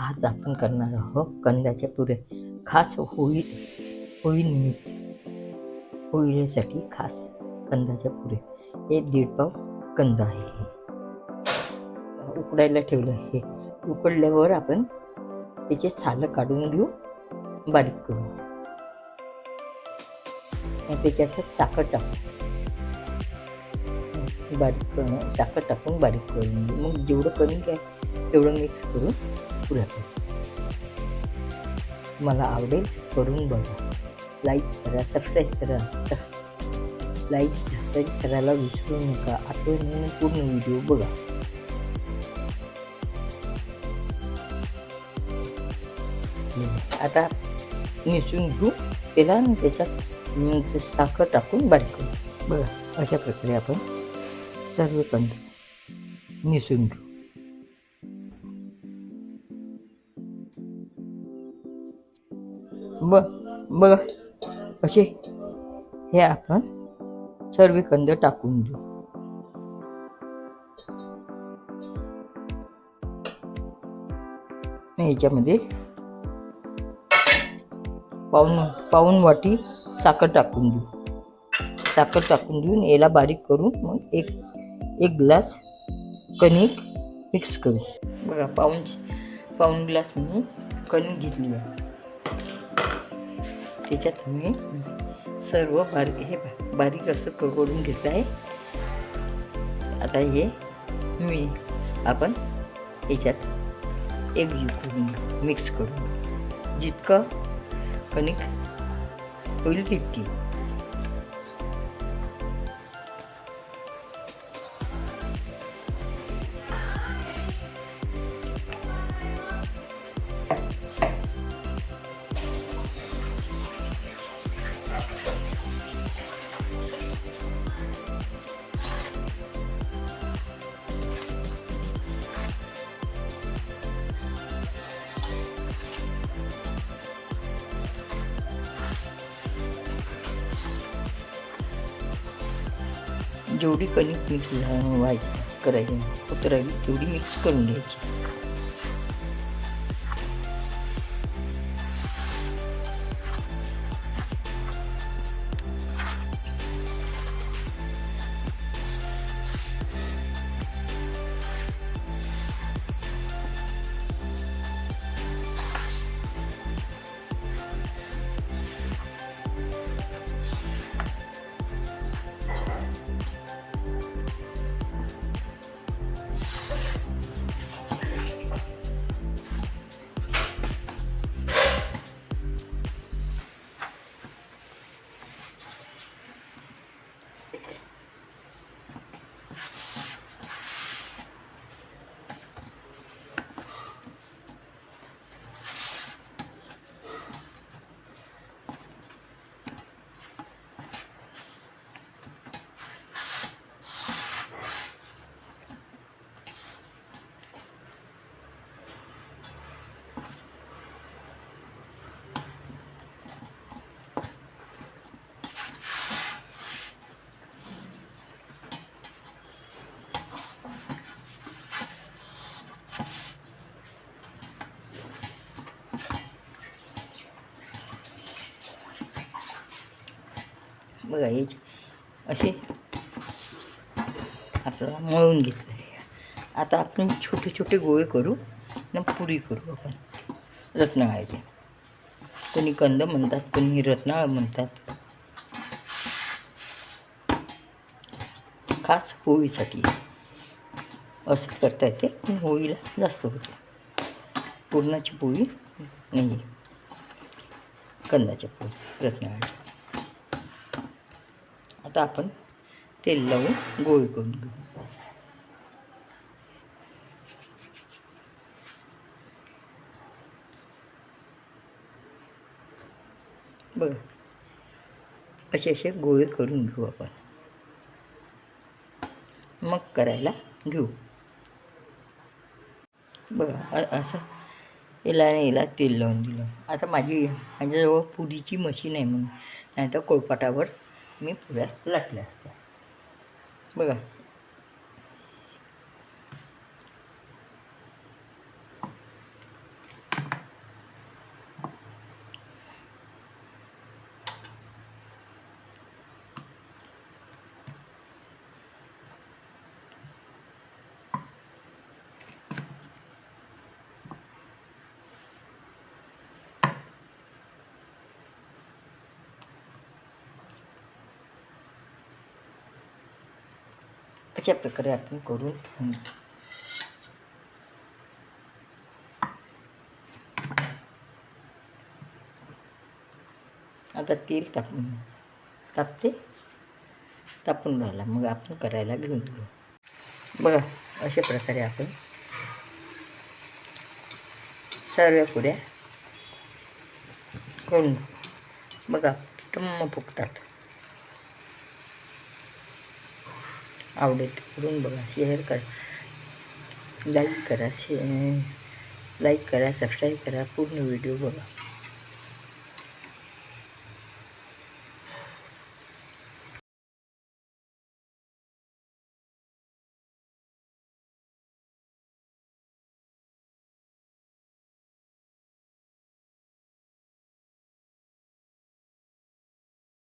आज आपण करणार आहोत कंदाच्या पुऱ्या. खास होळीसाठी खास कंदाच्या पुऱ्या. हे 1.5 पाव कंद आहे. उकडायला ठेवलं आहे. उकडल्यावर आपण त्याचे सालं काढून घेऊ, बारीक करू. त्याच्यात साखर टाकू, साखर टाकून बारीक करून घेऊ. मग जेवढं कणिक आहे तेवढं मिक्स करून पुऱ्या करू. मला आवडेल, करून बघा. लाईक करा, सबस्क्राईब करा. लाईक सबस्क्राईब करायला विसरू नका. आठवणीने पूर्ण व्हिडिओ बघा. आता मिसळून घेऊ त्याला आणि त्याच्यात साखर टाकून बारीक करू. बघा, अशा प्रकारे आपण सर्व कंद मिसळून घेऊ. बघा असे हे आपण सर्व कंद टाकून देऊ. ह्याच्यामध्ये पाऊण वाटी साखर टाकून देऊ. साखर टाकून देऊन याला बारीक करून मग एक ग्लास कणिक मिक्स करू. बघा, पाऊण ग्लास मी कणिक घेतली आहे. त्याच्यात मी सर्व बारीक असं करून घेतलं आहे. आता हे आपण याच्यात एकजीव करून मिक्स करू. जितकं कणिक होईल तितकी. जेवढी कणिक मिक्स करायची उतरायची तेवढी मिक्स करून घ्यायची. बघा, याचे असे आपल्याला मळून घेतलं आहे. आता आपण छोटे छोटे गोळे करू ना, पुरी करू आपण रत्नाळाचे. कोणी कंद म्हणतात, कोणी रत्नाळ म्हणतात. खास होळीसाठी असं करता येते, पण होळीला जास्त होते. पुरणाची पोळी नाही, कंदाच्या पोळी रत्नाळाची. आता आपण तेल लावून गोळी करून घेऊ. बघा, असे गोळे करून घेऊ आपण. मग करायला घेऊ. बघा, असं याला तेल लावून दिलं. आता माझ्याजवळ पुरीची मशीन आहे म्हणून, नाही तर कोळपाटावर मी पुऱ्या लाटल्या असत्या. बघा, अशा प्रकारे आपण करून ठेवून देऊ. आता तेल तापून राहिला, मग आपण करायला घेऊन घेऊ. बघा अशा प्रकारे आपण सर्व पुऱ्या करून बघा टम्म फुगतात. आवडेल करून बघा, शेअर करा, लाईक करा, सबस्क्राईब करा, पूर्ण व्हिडिओ बघा.